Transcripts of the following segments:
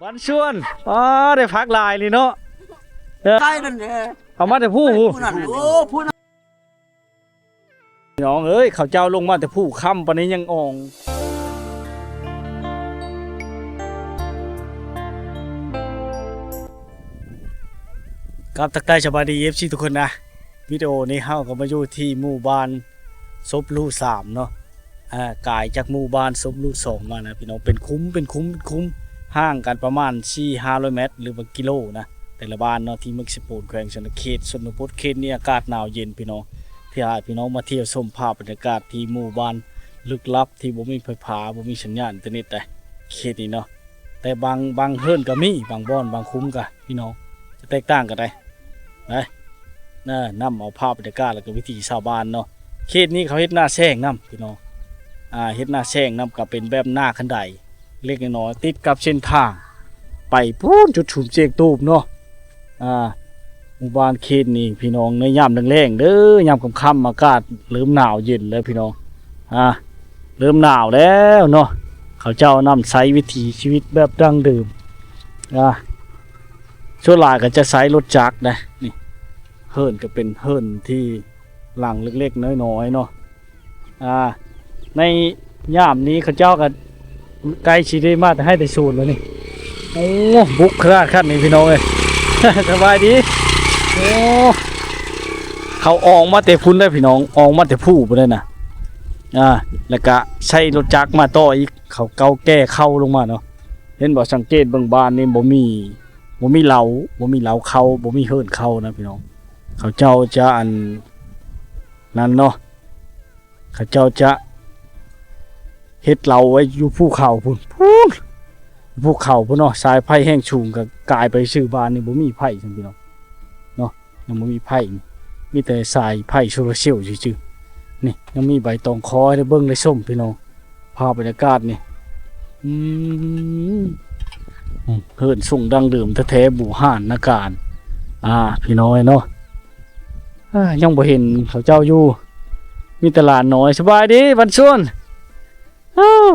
วันชวนอ๋อได้พักลายเลยเนาะใช่นั่นแหละ เอามาแต่ผู้ นั่นโอ้ผู้นั้น น้องเอ้ยเขาเจ้าลงมาแต่ผู้ค่ำปานนี้ยังอ่องครับทักทายสวัสดีFCทุกคนนะวิดีโอนี้เฮาก็มาอยู่ที่หมู่บ้านซบลู3เนาะกายจากหมู่บ้านซบลู2มานะพี่น้องเป็นคุ้มห่างกันประมาณ 4-500 เมตรหรือว่ากิโลนะแต่ละบ้านเนาะที่เมืองสิโปนแขวงชนเขตชนบทเขตนี้อากาศหนาวเย็นพี่น้องที่ให้พี่น้องมาเที่ยวชมภาพบรรยากาศที่หมู่บ้านลึกลับที่บ่มีไฟฟ้าบ่มีสัญญาณอินเทอร์เน็ตได้เขตนี้เนาะแต่บางเฮิรนก็มีบางบ่อนบางคุ้มก็พี่น้องจะแตกต่างกันได้นำเอาภาพบรรยากาศแล้วก็วิถีชาวบ้านเนาะเขตนี้เขาเฮ็ดหน้าแซงนำพี่น้องเฮ็ดหน้าแซงนำก็เป็นแบบหน้าคันไดเล็กน้อยติดกับเส้นทางไปพูนจุดชุมเจกตูบเนาะหมู่บ้านเขตนี้พี่น้องในยามแรงๆเด้อยามค่ำๆอากาศเริ่มหนาวเย็นแล้วพี่น้องเริ่มหนาวแล้วเนาะเขาเจ้านำใช้วิถีชีวิตแบบดั้งเดิมส่วนหลายก็จะใช้รถจักรนะนี่เฮิรนก็เป็นเฮิรนที่หลังเล็กๆน้อยๆเนาะในยามนี้เขาเจ้าก็ใกล้ชิดได้มากแต่ให้แต่สูตรแล้วนี่โอ้บุกคราดขั้นนี่พี่น้องเลย สบายดีโอ้เขาออกมาแต่พุ่นได้พี่น้องออกมาแต่ผู้ไปเลยนะแล้วก็ใช้รถจักรมาต่ออีกเขาเกาแก้เข้าลงมาเนาะเห็นบ่สังเกตเบื้องบ้านนี่บ่มีเหลาเข้าบ่มีเฮิรนเข้านะพี่น้องเขาเจ้าจะอันนั้นเนาะเขาเจ้าจะเฮ็ดเหลาไว้อยู่ภูเขาพุ่นภูเขาพุ่นเนาะสายไผ่แห้งสูงก็กลายไปซื้อบ้านนี่บ่มีไผ่ซั่นพี่น้องเนาะยังบ่มีไผ่มีแต่สายไผ่โซลาร์เซลล์ซื่อๆนี่ยังมีใบตองคอยได้เบิ่งได้ส้มพี่น้องภาพบรรยากาศนี่เฮิรนส่งดังเดิมแท้ๆบู่ห่านนาการพี่น้อยเนาะยังบ่เห็นเขาเจ้าอยู่มีตลาดน้อยสบายดีวันส่วน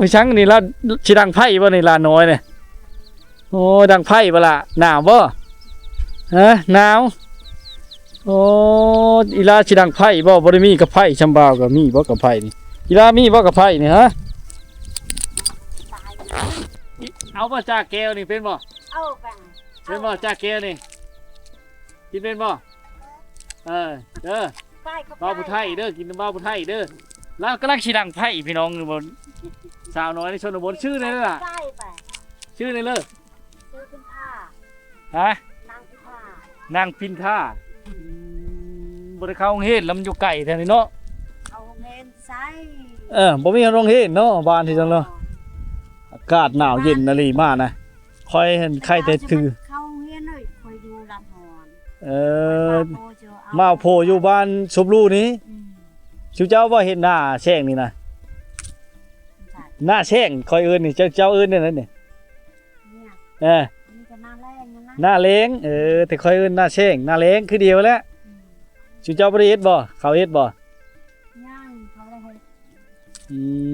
พี่ช้างนี่ละชิดังไพ่บ่ในลานน้อยเนี่ยโอ้ดังไพ่บ่ละหนาวบ่หนาวโอ้อีลาชิดังไพ่บ่ได้มีกับไพ่ชำบาวกับมีบ่กับไพ่นี่อีลามีบ่กับไพ่นี่ฮะเอาบ่จากแก้วนี่เป็นบ่เอาไปเป็นบ่จากแก้วนี่กินเป็นบ่เด้อบ้าวผู้ไทยเด้อกินบ้าวผู้ไทยเด้อแล้วกำลังชิดังไพ่พี่น้องอยู่บนสาวน้อยในชนบทชื่ออะไรล่ะชื่ออะไรเลยชื่อพินท่าฮะนางพินท่าน างพินท่าบริเข้าโรงเรียนลำอยู่ไก่แถวนี้เนาะเอาเงินใส่บ่มีโรงเรียนเนาะบ้านที่จังเนาะอากาศหนาวเย็นนาลีมากนะคอยเห็นไข่แต่ถือเข้าเรียนเลยคอยดูลำหอนมาโพอยู่บ้านซบลูนี้ชิวเจ้าว่าเห็นหน้าแช่งนี่นะหน้าแช่งคอยเอิญนี่เจ้าเอิญเนี่ยนั่นเนี่ยหน้าเล้งแต่คอยเอิญหน้าแช่งหน้าเล้งคือเดียวแล้วชิวเจ้าประเทศบ่เขาเฮ็ดบ่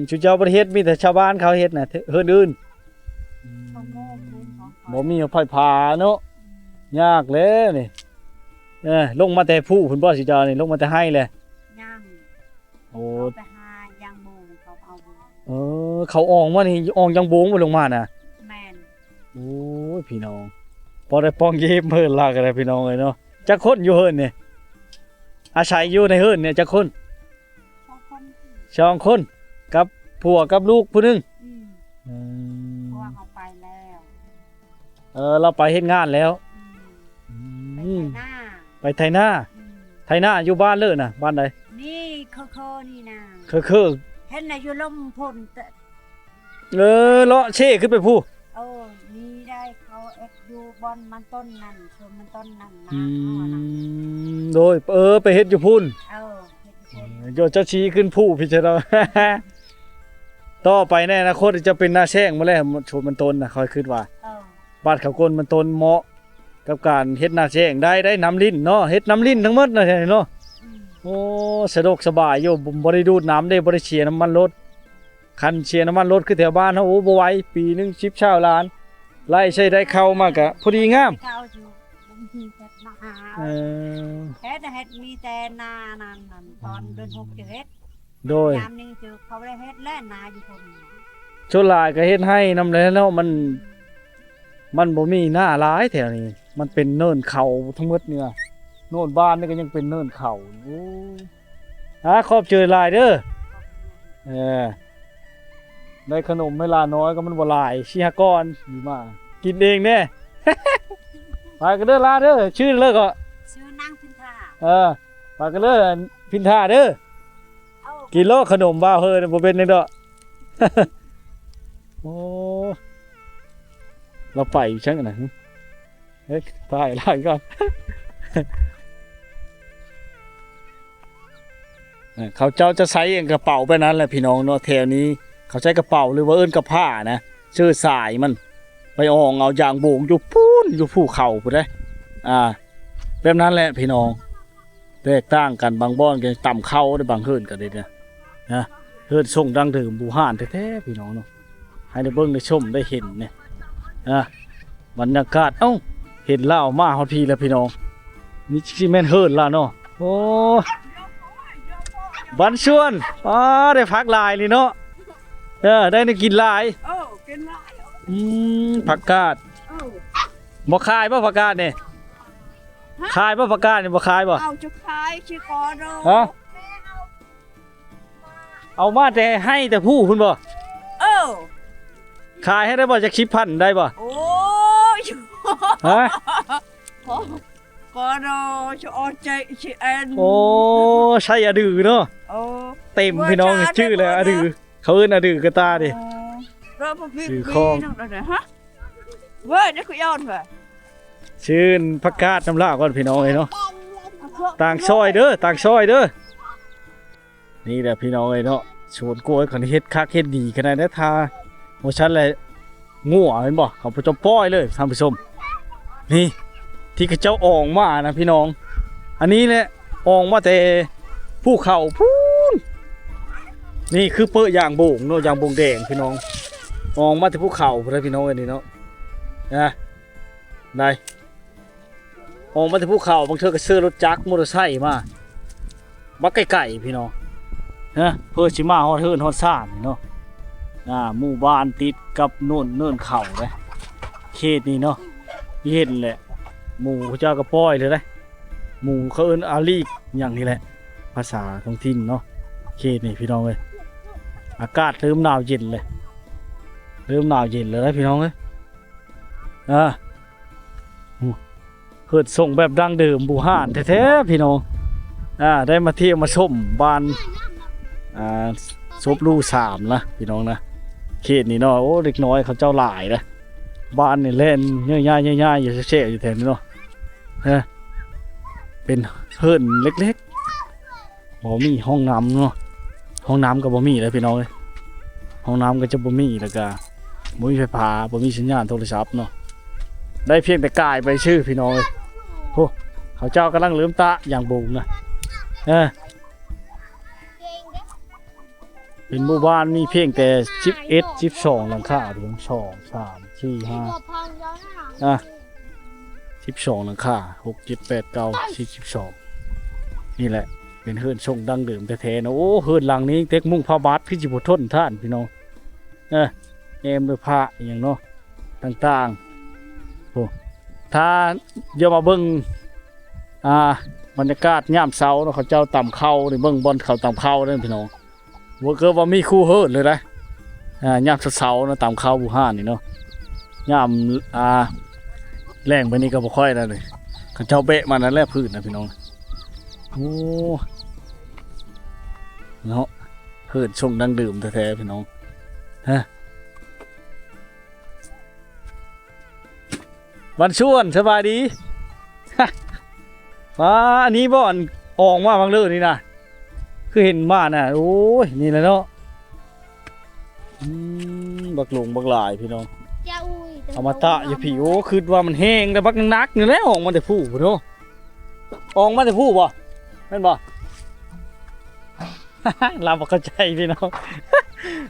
ชิวเจ้าประเทศมีแต่ชาวบ้านเขาเฮ็ดน่ะเฮิรนอื่นบ่มีไฟฟ้าเนาะยากเลยนี่ลงมาแต่ผู้คุณบ่ชิวเจ้านี่ลงมาแต่ให้เลยโอ้ไปหายางโมงเขาเอาเขาออกมานี่ออกยังโบงมาลงมาน่ะแม่นโอ้ยพี่น้องพอได้ป้องเย็บเฮิรนลากอะไรพี่น้องเลยเนาะจักคนอยู่เฮิรนเนี่ยอาศัยอยู่ในเฮิรนเนี่ยจักคน2 คนกับผัวกับลูกผู้นึงผัวเขาไปแล้วเราไปเฮ็ดงานแล้วไปไถนาอยู่บ้านเลยน่ะบ้านใดนี่เคอนี่นะเห็นน่ะอยู่ลมพ่นเลาะเช่ขึ้นไปผู้นี่ได้เขาอยู่บอนมันต้นนั่นชมมันต้นนั่นโดยไปเฮ็ดอยู่พุ่นโยเจ้าชี้ขึ้นผู้พี่เจ้าต่อไปแน่อนาคตจะเป็นหน้าแช่งมาแล้วชมมันต้นน่ะคอยคิดว่าบ้านเขาก้นมันต้นเหมาะกับการเฮ็ดหน้าแช่งได้น้ำลิ้นเนาะเฮ็ดน้ำลิ้นทั้งหมดน่ะเนาะโอ้สะดวกสบายอยู่บ่ได้ดูดน้ำได้บ่ได้เชียร์น้ำมันรถคันเชียร์น้ำมันรถคือแถวบ้านเฮาโอ้บ่ไหวปีนึง10 ล้าน ไล่ใช้ได้เข้ามากะพอดีงาม เข้าอยู่มันมีแต่มาหา เออ เฮ็ดมีแต่นานั่นตอนเดือน6จะเฮ็ด โดย ยามนี้คือเขาได้เฮ็ดและนาอยู่คน ชนหลายก็เฮ็ดให้นำแล้วเนาะมันบ่มีหน้าร้ายแถวนี้มันเป็นเนินเขาทั้งหมดเนี่ยโน่นบ้านนี่ก็ยังเป็นเนินเขาโอ้ขอบเจอหลายเด้อเออได้ขนมไม่ลาน้อยก็มันบ่หลายชิฮะก้อนดีมากกินเองแน่ ไปกันเด้อลาเด้อชื่อเลิกก็ ชื่อนางพินทา ไปกันเด้อพินท่าเด้อ เอา กินโลขนมบ้าเฮ้ยบ่เป็นจังดอก โอ้เราไปช่างกันนะเฮ้ยตายไล่ก่อน เขาเจ้าจะใช้กระเป๋าไปนั้นแหละพี่น้องเนาะแถวนี้เขาใช้กระเป๋าหรือว่าเอิ้นกระผ้านะชื่อสายมันไปอองเอายางโบกอยู่พูนอยู่ภูเขาพุ่นได้แบบนั้นแหละพี่น้องแตกต่างกันบางบ้อนกันต่ำเข้าได้บางเฮิรนกันเลยนะเฮิรนส่งดังถึงบูฮานแท้ๆพี่น้องเนาะให้ได้เบิ่งได้ชมได้เห็นเนี่ยบรรยากาศเห็นล่าวมาฮอดพี่แล้วพี่น้องนี่สิแม่นเฮิรนล่ะเนาะโอ้บันชวนได้พักหลายนี่เนาะได้กินหลาย โอ้กินหลาย ผักกาด โอ้ บ่ขายบ่ผักกาดนี่ขายบ่ผักกาดนี่บ่ขายบ่ เอาจุกขายชื่อกอโด ฮะเอามาแต่ให้แต่ผู้คุณบ่ เออ ขายให้ได้บ่จะคลิปพันได้บ่ โอ้ย ฮะ กอโดชื่ออใจชื่อแอน โอ้ใช่อะดือเนาะ โอ้ เต็มพี่น้องชื่อเลยอะดือเขาเอิ้นอะดือกระตาดิ รอพี่ ชื่อคลอง ฮะเว้ยนี่คือยอดว่ะ ชื่นผักกาดน้ำลาวก่อนพี่น้องเอ้ยเนาะต่างซอยเด้อต่างซอยเด้อนี่แหละพี่น้องเอ้ยเนาะชวนกล้วยคนเฮ็ดคักเฮ็ดดีขนาดนั้นทาโมชั่นเลยงัวเห็นบ่เขาไปจมป้อยเลยท่านผู้ชมนี่ที่กระเจ้าอองมานะพี่น้องอันนี้แหละอองมาแต่ภูเขาพูนนี่คือเปิ้ลยางโบงเนาะยางโบงแดงพี่น้องอองมาแต่ภูเขาพุ่นนะพี่น้องเอ้ยนี่เนาะได้ออกมาแต่ภูเขาบางเทื่อก็ซื้อรถจักรมอเตอร์ไซค์มาไกลๆพี่น้องเพื่อสิมาฮอดเฮิรนฮอดซ่านนี่เนาะหมู่บ้านติดกับโน่นเนินเขาเลยเขตนี้เนาะเห็นแหละหมู่เจ้าก็ป้อยเลยนะหมู่เขาเอิ้นอาลีกอย่างนี้แหละภาษาท้องถิ่นเนาะเขตนี่พี่น้องเอ้ยอากาศเริ่มหนาวเย็นเลยเริ่มหนาวเย็นเลยนะพี่น้องเอ้ยเฮิรนส่งแบบดั้งเดิมบูฮานแท้ๆพี่น้องได้มาเที่ยวมาชมบ้านซบลู3นะพี่น้องนะเขตนี้เนาะโอ้เด็กน้อยเขาเจ้าหลายนะบ้านนี่เล่นเงี้ยๆๆๆอยู่เช่ๆอยู่แถวนี้เนาะเป็นเฮิรนเล็กๆบ่มีห้องน้ำเนาะห้องน้ำก็บ่มีแล้วพี่น้องเอ้ยห้องน้ำก็จะบ่มีแล้วก็บ่มีไฟฟ้าบ่มีสัญญาณโทรศัพท์เนาะได้เพียงแต่กายไปชื่อพี่น้องเอ้ยโหเขาเจ้ากำลังลืมตาอย่างบุงนะเป็นหมู่บ้านมีเพียงแต่11 12หลังคาถึง2 3 4 5 12หลังคา6 7 8 9 10 12นี่แหละเป็นเฮือนทรงดั้งเดิมแท้ๆนะโอ้เฮือนหลังนี้เต็กมุ่งผ้าบาทพี่จิบุทนท่านพี่น้องเอมด้วยผ้าอย่างเนาะต่างๆโอ้ถ้าเดี๋ยวมาเบิ่งบรรยากาศยามเช้าเนาะเขาเจ้าต่ำเข้าในเบิ่งบอลเขาต่ำเข้าเด้อพี่น้องบ่เกิดว่ามีคู่เฮิรนเลยนะยามเช้าๆเนาะต่ำเข้าบูฮานนี่เนาะยามแรงไปนี่ก็บ่ค่อยแล้วเลยเขาเจ้าเบะมานั่นแหละพื้นนะพี่น้องโอ้เนาะเฮิรนชงดังดื่มแท้ๆพี่น้องวันชวนสบายดี อันนี้บ่อนออกมาบางเรื่องนี่นะคือเห็นมาน่ะโอ้ยนี่แหละเนาะบักหลงบักหลายพี่น้องเอามาตะอย่าผีโอ้คือว่ามันแห้งแต่บักนักนี่แหละออกมาแต่ผู้พี่น้องออกมาแต่ผู้บ่แม่นบ่ เราบ่เข้าใจพี่น้อง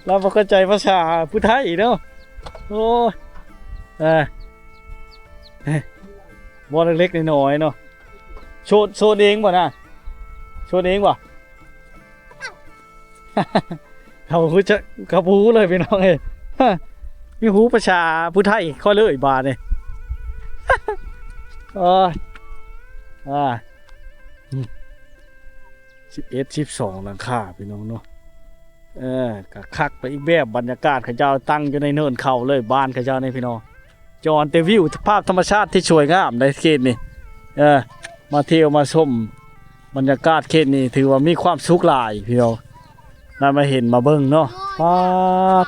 เราบ่เข้าใจภาษาผู้ไทยเนาะโอ้ เออบ่เล็กๆน้อยๆเนาะโชดเองบ่น่ะโชดเองบ่ เขาคือจะเขาหูเลยพี่น้องเอ้ย มีหูประชาผู้ไทยค่อยเลยบาทเลย โอ้ย11 12หลังคาพี่น้องเนาะก็คักไปอีกแบบบรรยากาศเขาเจ้าตั้งอยู่ในเนินเขาเลยบ้านเขาเจ้านี่พี่น้องจอนเตวิวภาพธรรมชาติที่สวยงามในเขตนี่มาเที่ยวมาชมบรรยากาศเขตนี้ถือว่ามีความสุขหลายพี่น้องได้มาเห็นมาเบิ่งเนาะป๊าด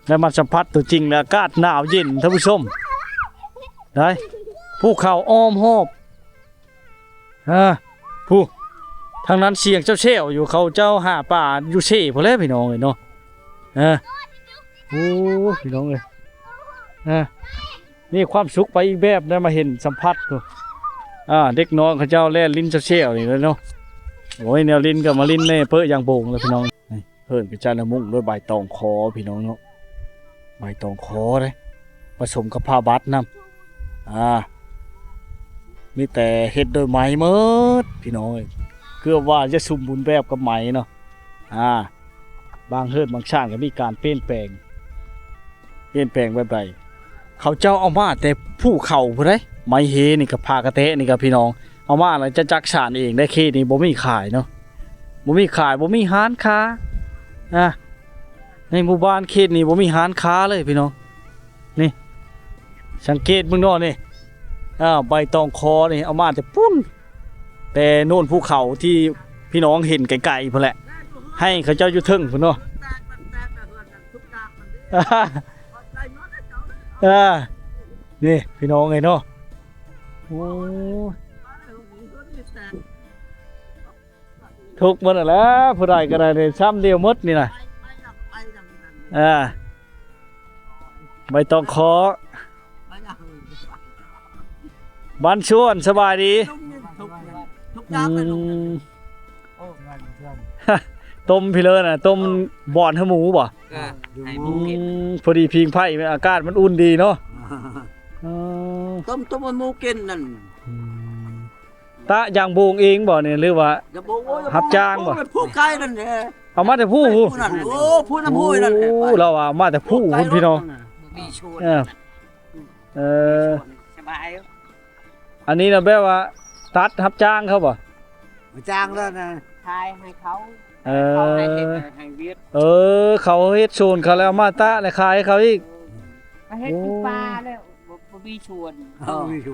ได้มาสัมผัสตัวจริงแล้วอากาศหนาวเย็นท่านผู้ชมได้ภูเขาอ้อมหอบผู้ทางนั้นเสียงเจ้าเชี่ยวอยู่เขาเจ้าหาป่าอยู่เช่พอแล้วพี่น้องเลยเนาะโอ้พี่น้องเลยนี่ความสุขไปอีกแบบได้มาเห็นสัมผัสดูเด็กน้องเขาเจ้าแล่นลิ้นเจ้าเชี่ยวนี่เลยเนาะโอ้ยแนวลิ้นก็มาลิ้นแน่เปื้อยางโบงเลยพี่น้องเพิ่นกระจายน้ำมุ้งด้วยใบตองคอพี่น้องเนาะใบตองคอเลยผสมกับผ้าบัดน้ำมีแต่เฮ็ดโดยไหมเมิดพี่น้องคือว่าจะสมบูรณ์แบบกับไหมเนาะบางเฮือนบางช่างก็มีการเปลี่ยนแปลงแบบใดเขาเจ้าเอามาแต่ผู้เขาพุ่นเด้ไหมเฮนี่กับพากระเตะนี่กับพี่น้องเอามาแล้วจะจักสานเองได้เคนี่บ่มีขายเนาะบ่มีขายบ่มีร้านค้าในหมู่บ้านเขตนี้บ่มีร้านค้าเลยพี่น้องนี่สังเกตเบิ่งเนาะนี่ใบตองคอนี่เอามาแต่ปุ้นแต่โน่นภูเขาที่พี่น้องเห็นไกลๆพุ่นแหละให้เขาเจ้าอยู่เทิงพุ่นเนาะนี่พี่น้องไงเนาะโอ้ทุกมันแล้วผู้ใดก็ได้เลยซ้ำเดียวมดนี่นะใบตองคอบ้านชวนสบายดีต้มพี่เลยนะต้มบ่อนให้หมูบ่พอดีพิงไผ่อากาศมันอุ่นดีเนาะต้มมันหมูกินนั่นตะยางโบงเองบ่เนี่ยหรือว่ารับจ้างบ่ผู้ไก่นั่นแหละเอามาแต่ผู้นั่นโอ้ผู้น้ำผู้นั่นแหละเราเอามาแต่ผู้คุณพี่น้องสบาย อันนี้นะแบบว่าตัดรับจ้างเขาบ่จ้างแล้วนะทายให้เขาให้เวียดเขาเฮ็ดโซนเขาแล้วมาตะแล้วขายให้เขาอีกเฮ็ดอยู่ป่าแล้วบ่มีชวน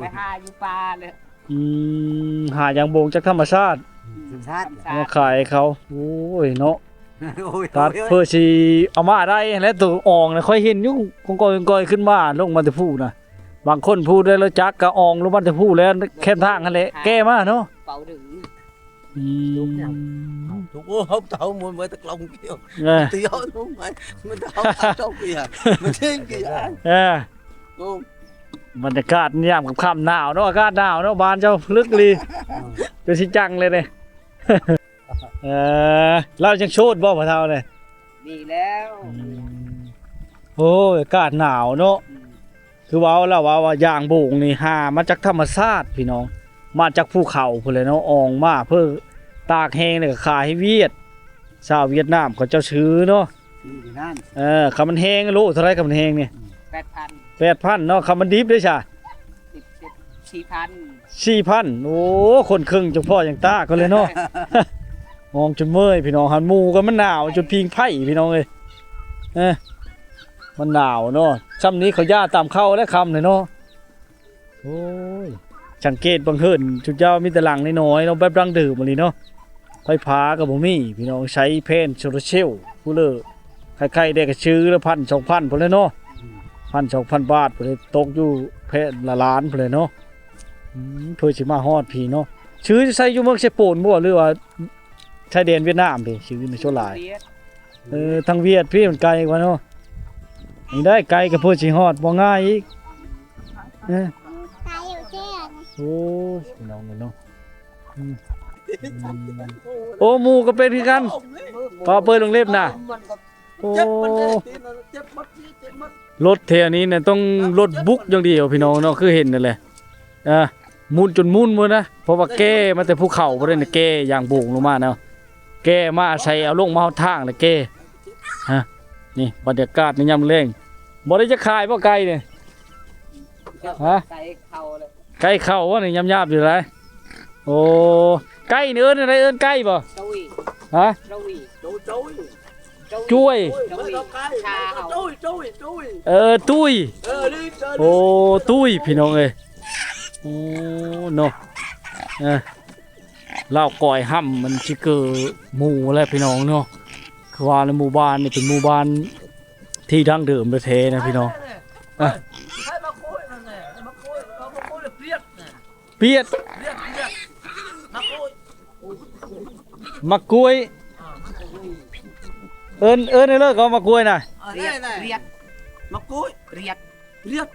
ไปหาอยู่ป่าเลยหายางโบงจากธรรมชาติมาขายเขาโอ้ยเนาะตัดเพื่อสิเอามาได้แล้วตัวอ่องนะค่อยเห็นอยู่กอยขึ้นมาลงมาแต่ผู้นะบางคนพูดได้แล้วจักกะอ่องลงมาแต่ผู้แล้วแค่ทางนั่นแหละแก้มาเนาะเป่าดึงถูกkhông tao muốn mới tao lòng kiểu tiêu không phải mình tao trong kìa mình thiên kìa บรรยากาศยามกับค่ำหนาวเนาะอากาศหนาวเนาะบ้านเจ้าลึกลีจะสิจังเลยเนี่ยเราจังโชดบ่พ่อเฒ่าเลยดีแล้วโอ้อากาศหนาวเนาะคือว่าเราว่าย่างโบงนี่หามาจากธรรมชาติพี่น้องมาจากภูเขาพุ่นเลยเนาะอองมาเพื่อตากแห้งเนี่ยก็ขายให้เวียดชาวเวียดนามเขาเจ้าซื้อเนาะคำมันแห้งโลเท่าไรคำมันแห้งเนี่ย8,000เนาะคำมันดิบด้วยจ้ะ4,000โอ้คนครึ่งจังพ่ออย่างตาก็เลยเนาะมองจนเมื่อยพี่น้องหันหมูก็มันหนาวจนพิงไผ่พี่น้องเลยมันหนาวเนาะซ้ำนี้เขาย่าตามเข้าและคำเลยเนาะโอ้ยสังเกตบางเฮิรนชุดเจ้ามีแต่หลังน้อยๆเนาะแบบดังดื่มมาเลยเนาะไฟฟ้ากับบ่มีพี่น้องใช้เพนโซลาร์เซลล์ผู้เลิกใครๆได้ก็ซื้อละ1,000-2,000พุ่นเลยเนาะ1,000-2,000 บาทพุ่นเลยตกอยู่เพนละล้านพุ่นเลยเนาะเพื่อสิมาฮอดพี่เนาะซื้อใส่อยู่เมืองเซโปนบ่หรือว่าชายแดนเวียดนามพี่ซื้อในโซลาร์ทางเวียดพี่มันไกลกว่าเนาะนี่ได้ไกลกับเพื่อสิฮอดบ่ง่ายอีกโอ้ยน้องเนาะโอ้หมูก็เป็นคือกันพอเปิดโรงเล็บน่ะ เจ็บมันเลยตีนเจ็บมัดเจ็บมัด รถเที่ยวนี้เนี่ยต้องรถบุกอย่างเดียวพี่น้องเนาะคือเห็นนั่นแหละมุนจนมุนหมดนะเพราะว่าแก้มาแต่ภูเขาบ่ได้น่ะแก้อย่างโบ่งลงมาเนาะแก้มาใส่เอาลงมาเฮาทางแล้วแก้ฮะนี่บรรยากาศในยามแลงบ่ได้จะขายบ่ไก่เนี่ยฮะ ใส่เข่าเลย ไก่เข้าว่านี่ยำๆอยู่ไรโอ้ไก่เนื้ออะไรเอิ้นไก่บ่ จุย ฮะ จุย จุย ช่วย จุย ตุ้ย นี่ โอ้ตุ้ยพี่น้องเอ้ยโอ้เนาะเล่าก่อยห้ำมันสิเกิดหมู่แล้วพี่น้องเนาะคือว่าในหมู่บ้านนี่เป็นหมู่บ้านที่ดั้งเดิมแท้ๆนะพี่น้อง ให้มาคุยนั่นแหละมาคุยเรามาคุยเปรียด เปียด มาคุย มะกล้วยเอิ้นให้เลิกเอามะกล้วยน่ะ เรียดเรียด มาคุย เรียด เปรียด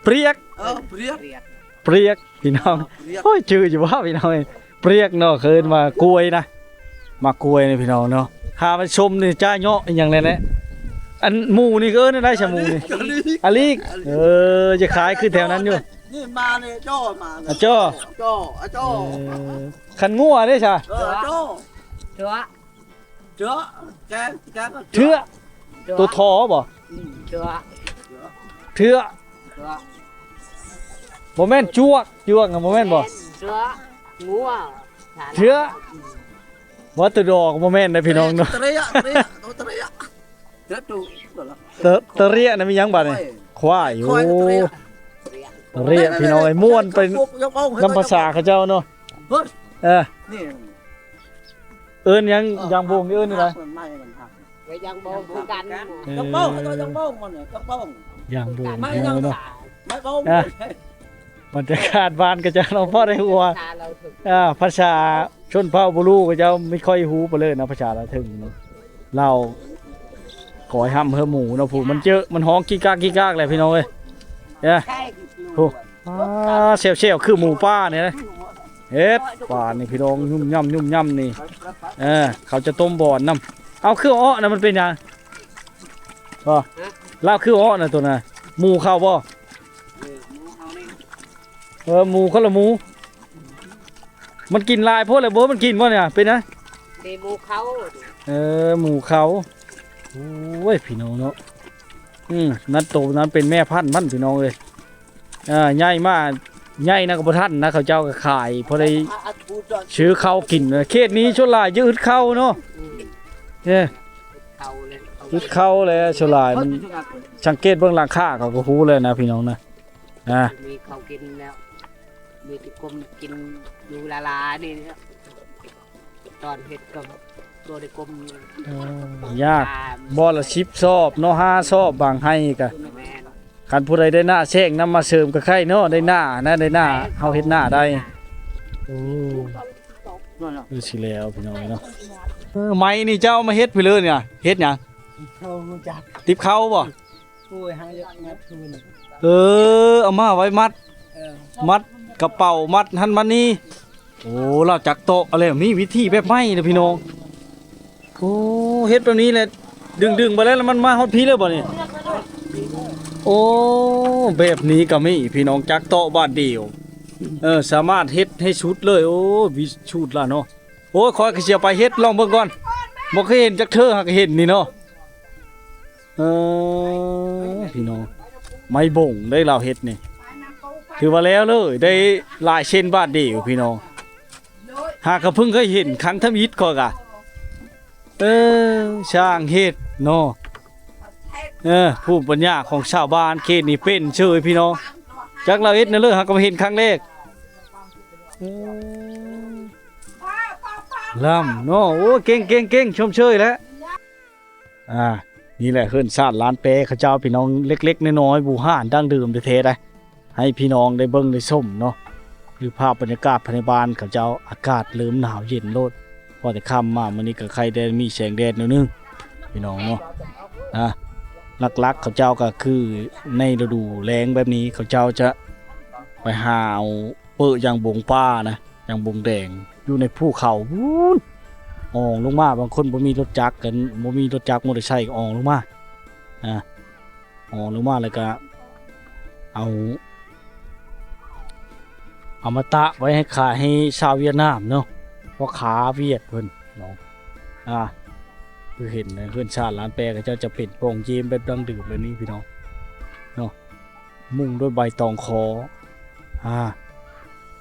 เปรียก เปรียด เรียด เปรียกพี่น้องโอ้ยชื่ออยู่ว่าพี่น้องเอ้ยเปรียกเนาะเคินมากล้วยนะมากล้วยนี่พี่น้องเนาะหามาชมนี่จ้าเนาะอหย่างไรนะอันหมูนี่ก็เอิ้นได้ชะหมูนี่อลิกจะขายคือแถวนั้นอยู่ นี่มาเนี่ยจ้อมา อะจ้อ จ้อ คันงัวได้จ้ะ จ้อ เถื่อ จ้อแก เชื้อตัวทอบ่ เถื่อ เชื้อ เถื่อ บ่แม่นจวกนะบ่แม่นบ่ เถื่องัว เชื้อว่าตัวดอกบ่แม่นนะพี่น้องเนาะ ตะเรียตะเรียตู ตะเรียนะมีหยังบัดนี่ควายโอ้ตะเรียพี่น้องไอ้ม่วนเป็นน้ำภาษาเขาเจ้าเนาะนี่ เอิ้นหยังยังบ่งนี่เอิ้นนี่ไร ไปยังโบงคือกัน ยังบ้องยังบ้องมันเนี่ยยังบ้อง ยังบ่ง ไม่ พี่ ยั น้อง งเนาะ ไม่บ้อง บรรยากาศบ้านก็จะเราพอได้หัว เราถึง ภาษาชนเผ่าบ่รู้ก็จะไม่ค่อยฮู้ไปเลยนะภาษาละถึงเนาะเราขอยห้ำเฮือหมูเนาะผู้มันเจอมันฮ้องกี้กากแหละพี่น้องเอ้ย ใช่ เซลคือหมูป่าเนี่ยนะเฮ็ดป่านี่พี่น้องยุ่มย่ำนี่เขาจะต้มบ่อนน้ำเอาคืออ้อนะมันเป็นหยังบ่ลาวคืออ้อนะตัวน่ะหมูเข้าบ่หมูคนละหมูมันกินลายพวกอะไรบ่มันกินบ่เนี่ยเป็นนะ เดมูเขา หมูเขาโอ้ยพี่น้องเนาะนัดโตนั้นเป็นแม่พันธุ์มันพี่น้องเลยใหญ่มากใหญ่นะกับท่านนะเขาเจ้าก็ขายพอได้ซื้อข้าวกินเขตนี้ชนลายยืดเข้าเนาะเขาเลย ยืดเข้าเลยชนลายมันสังเกตเบื้องหลังค่าเขาก็ฮู้เลยนะพี่น้องนะมีเขากินแล้วมีที่กลมกินอยู่ลานี่นะตอนเห็ดกับตัวได้กลม ยากบ่ละ10ซอบเนาะ5ซอบบางให้ก็คันผู้ใดได้หน้าแช่งนำมาเสริมก็ไข่เนาะได้หน้านะได้หน้าเฮาเฮ็ดหน้าได้โอ้คือสิแล้วพี่น้องเนาะไม้นี่เจ้ามาเฮ็ดไปเลยเนี่ยเฮ็ดหยัง เขาจับ ติบเข้าบ่ ปุ้ยหางยักษ์งัดคืน เอามาไว้มัดกระเป๋ามัดหันมานี่โอ้เราจักโตะอะไรมีวิธีแบบใหม่นะพี่น้องโอ้เฮ็ดแบบนี้แหละดึงไปแล้วมันมาฮอดพี่เลยบ่นี่โอ้แบบนี้ก็มีพี่น้องจักโตะบาทเดียวสามารถเฮ็ดให้ชุดเลยโอ้วิชุดล่ะเนาะโอ้ขอยก็สิไปเฮ็ดลองเบิ่งก่อนบ่เคยเห็นจักเธอหักเห็นนี่เนาะพี่น้องไม่บ่งได้เราเฮ็ดนี่ถือว่าแล้วเลยได้หลายเช่นบาทเดียวพี่น้องหากก็เพิ่งเคยเห็นครั้งทำอิฐก็กะช่างเฮ็ดเนาะผู้ปัญญาของชาวบ้านเขตนี่เป็นเชยพี่น้องจักเราเฮ็ดนั่นเลยหากก็เห็นครั้งแรกล่ำเนาะโอ้เก่งชมเชยแล้วนี่แหละเฮือนซาดร้านเปเขาเจ้าพี่น้องเล็กๆน้อยๆบูห่านดั้งเดิมแท้ๆได้ให้พี่น้องได้เบิ่งได้ชมเนาะหรือภาพบรรยากาศภายในบ้านเขาเจ้าอากาศเริ่มหนาวเย็นโลดพอแต่ค่ำมามื้อนี้ก็ใครได้มีแสงแดดนิดนึงพี่น้องเนาะหลักๆเขาเจ้าก็คือในฤดูแล้งแบบนี้เขาเจ้าจะไปหาเอาเปิ้อย่างบงป้านะอย่างบงแดงอยู่ในภูเขา อ่องลงมาบางคนบ่มีรถจักรกันบ่มีรถจักรมอเตอร์ไซค์ก็อ่องลงมาอ่องลงมาแล้วก็เอามาตะไว้ให้ขายให้ชาวเวียดนามเนาะเพราะขาเวียดเพิ่นเนาะคือเห็นนะเพื่อนชาติร้านแปรก็จะเป็นโปร่งเยมแบบดังดื่มเลยนี่พี่น้องเนาะมุ่งด้วยใบตองคอ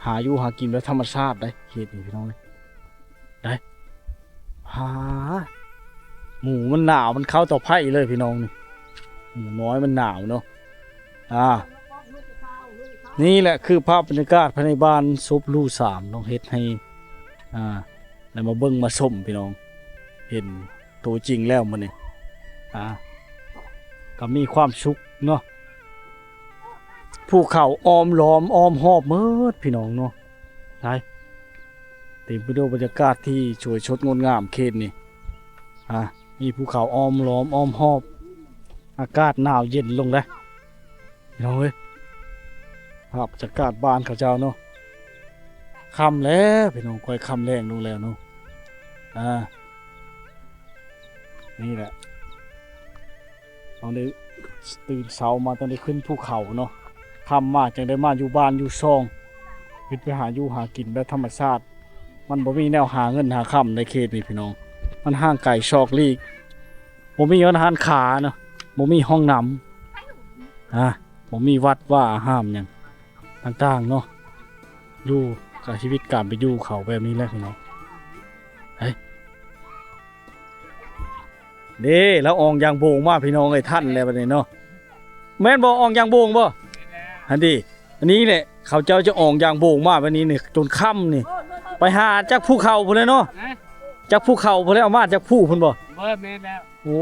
หาอยู่หากินแบบธรรมชาติได้เขตนี้พี่น้องเลยได้หมูมันหนาวมันเข้าต่อไผ่เลยพี่น้องนี่หมูน้อยมันหนาวเนาะนี่แหละคือภาพบรรยากาศภายในบ้านซุปลู่สามน้องเฮ็ดให้แล้วมาเบิ้งมาชมพี่น้องเห็นตัวจริงแล้วมันนี่ก็มีความสุขเนาะภูเขาอ้อมล้อมอ้อมหอบเมิดพี่น้องเนาะใช่เต็มไปด้วยบรรยากาศที่สวยชดงดงามเขตนี่มีภูเขาอ้อมล้อมอ้อมหอบอากาศหนาวเย็นลงแล้วพี่น้องเอ้ยภาพบรรยากาศบ้านเขาเจ้าเนาะค่ำแล้วพี่น้องค่อยค่ำแรงลงแล้วเนาะนี่แหละตอนนี้ตื่นเช้ามาตอนนี้ขึ้นภูเขาเนาะค่ำมากจังได้มาอยู่บ้านอยู่ซองขึ้นไปหาอยู่หากินแบบธรรมชาติมันบ่มีแนวหาเงินหาค่ำในเขตนี้พี่น้องมันห่างไกลชอกลีกบ่มีอาหารขาเนาะบ่มีห้องน้ำบ่มีวัดว่าห้ามอย่างต่างๆเนาะอยู่กับชีวิตการไปอยู่เขาแบบนี้แหละพี่น้องเด้แล้วอองยางโบงมาพี่น้องไอ้ท่านแล้วบัดนี้เนาะแม่นบ่อองยางโบงบ่อันนี้แหละเขาเจ้าจะอองยางโบงมาวันนี้นี่จนค่ำนี่ไปหาจากภูเขาพุ่นเลยเนาะจากภูเขาพุ่นเลยเอามาจากภูพุ่นบ่แม่นแล้วโอ้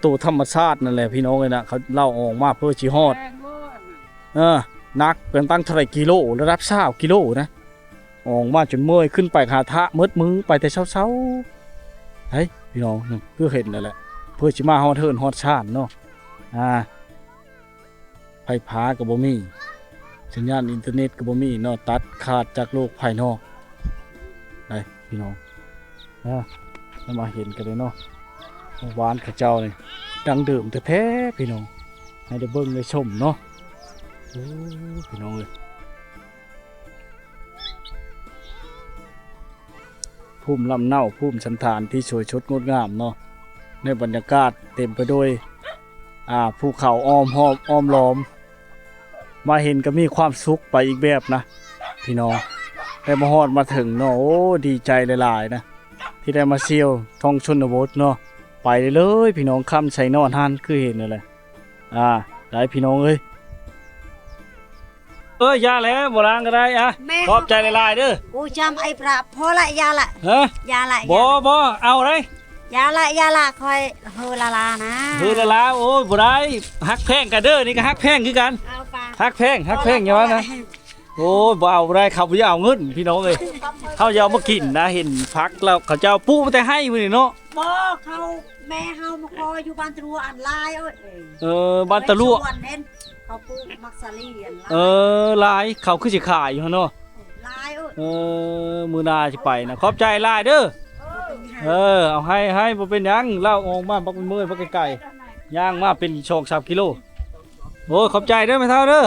ตัวธรรมชาตินั่นแหละพี่น้องเอ้ยนะเขาเล่าออกมาเพื่อสิฮอดนักเป็นตั้งเท่าไหร่กิโลระดับ20กิโลนะออกมาจนเมื่อยขึ้นไปหาทะมืดมือไปแต่เช้าๆเฮ้ยพี่น้องนี่คือเห็นนั่นแหละเพื่อสิมาฮอดเทินฮอดชาติเนาะไฟฟ้าก็บ่มีสัญญาณอินเทอร์เน็ตก็บ่มีเนาะตัดขาดจากโลกภายนอกได้พี่น้องแล้วมาเห็นกันเลยเนาะหวานข้าเจ้านี่ดังเดิมแท้ๆพี่น้องให้ได้เบิ่งได้ชมเนาะโอ้พี่น้องเลยภูมิลำเนาภูมิสันฐานที่สวยชดงดงามเนาะในบรรยากาศเต็มไปด้วยภูเขาอ้อมหอบอ้อมล้อมมาเห็นก็มีความสุขไปอีกแบบนะพี่น้องได้มาฮอดมาถึงเนาะโอ้ดีใจหลายๆนะที่ได้มาเที่ยวท่องชนบทเนาะไปเลยพี่น้องค่ำใส่นอนหันคือเห็นเลยได้พี่น้องเอ้ยยาแล้วโบราณก็ได้ขอบใจหลายๆเด้อกูจำไอ้พระพอละยาละยาละบ่เอาเลยยาละคอยเฮลาลานะเฮลาโอ้ยบ่ได้ฮักแพงกันเด้อนี่ก็ฮักแพงคือกันฮักแพงอย่างว่านะโอ้ยบ่เอาได้เขาบ่เอาเงินพี่น้องเอ้ยเขาจะเอามากินนะเห็นพักแล้วเขาจะเอาปูมาแต่ให้มื้อนี้เนาะบ่เขาแม่เฮามาคอยอยู่บ้านตะลัวอันลายบ้านตะลัวเขาปูมักซาลีอันลายเขาคือสิขายอยู่เนาะลายมื้อหน้าสิไปนะขอบใจหลายเด้อเอาให้บ่เป็นหยังเล่าออกมาบักมื้อบักไก่ย่างมาเป็น2-3กิโลโอ้ขอบใจเด้อแม่เฒ่าเด้อ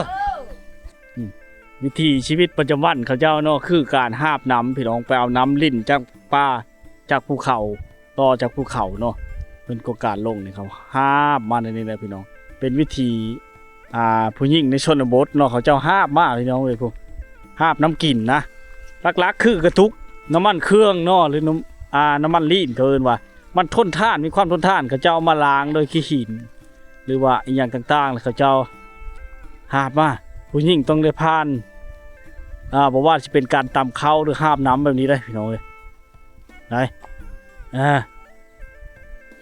วิธีชีวิตประจำวันเขาเจ้าเนาะคือการหาบน้ำพี่น้องไปเอาน้ำลิ้นจากป่าจากภูเขาต่อจากภูเขาเนาะเป็นโครงการลงนี่เขาหาบมาในนี้แหละพี่น้องเป็นวิธีผู้หญิงในชนบทเนาะเขาเจ้าหาบมาพี่น้องเลยพวกหาบน้ำกินนะลักๆคือกระทุกน้ำมันเครื่องเนาะหรือน้ำมันลิ้นเกินว่ามันทนทานมีความทนทานเขาเจ้ามาล้างโดยขี้หินหรือว่าอย่างต่างๆเขาเจ้าหาบมาผู้หญิงต้องได้ผ่านบอกว่าจะเป็นการตำข้าวหรือหาบน้ำแบบนี้ได้พี่น้องเลยได้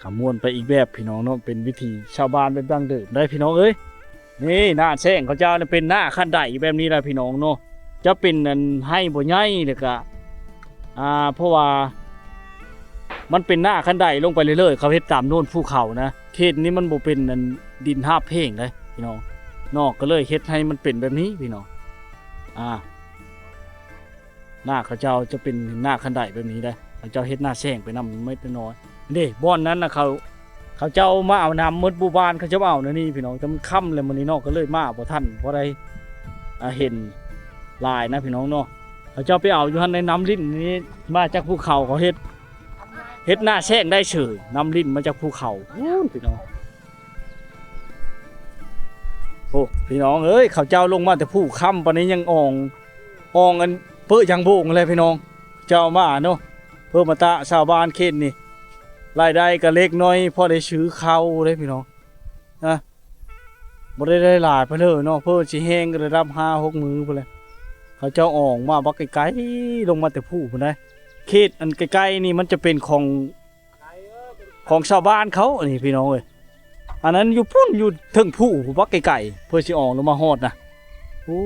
ขมวนไปอีกแบบพี่น้องเนาะเป็นวิธีชาวบ้านเป็นดั้งเดิมได้พี่น้องเอ้ยนี่หน้าแซงเขาเจ้าเนี่ยเป็นหน้าขั้นใดแบบนี้แหละพี่น้องเนาะจะเป็นให้บ่ใหญ่เลยก็เพราะว่ามันเป็นหน้าขั้นใดลงไปเรื่อยๆเขาเฮ็ดตามโน่นภูเขานะเขตนี้มันบ่เป็นดินหาบเพ่งเลยพี่น้องนอกก็เลยเฮ็ดให้มันเป็นแบบนี้พี่น้องหน้าเขาเจ้าจะเป็นหน้าขั้นใดแบบนี้ได้ เขาเจ้าเฮ็ดหน้าแซงไปนำไม่น้อยเด้บ่อนนั้นน่ะเขาเจ้ามาเอาน้ำหมดหมู่บ้านเขาเจ้าเอานะนี่พี่น้องแต่มันค่ำแล้วมื้อนี้เนาะก็เลยมาบ่ทันบ่ได้เห็นหลายนะพี่น้องเนาะเขาเจ้าไปเอาอยู่หั่นในน้ำลิ้นนี้มาจากภูเขาเขาเฮ็ดหน้าแซงได้เฉยน้ำลิ้นมาจากภูเขาพี่น้องโอ้พี่น้องเอ้ยเขาเจ้าลงมาแต่ภูค่ำปานนี้ยังอ่องกันเปื้อยังโบงเลยพี่น้องเจ้ามาเนาะเพิ่มมาตะชาวบ้านเขตนี่รายได้ก็เล็กน้อยพอได้ซื้อข้าวเลยพี่น้องนะบ่ได้หลายไปเลยเนาะเพิ่นสิแห้งก็ได้รับ5-6 มื้อพุ่นแหละเขาเจ้าอ่องมาบักไกลๆลงมาแต่ภูพุ่นได้เขตอันใกล้ๆนี่มันจะเป็นของชาวบ้านเขาอันนี้พี่น้องเอ้ยอันนั้นอยู่พุ่นอยู่เทิงภูบักไกลๆเพื่อสิออกลงมาฮอดนะโอ้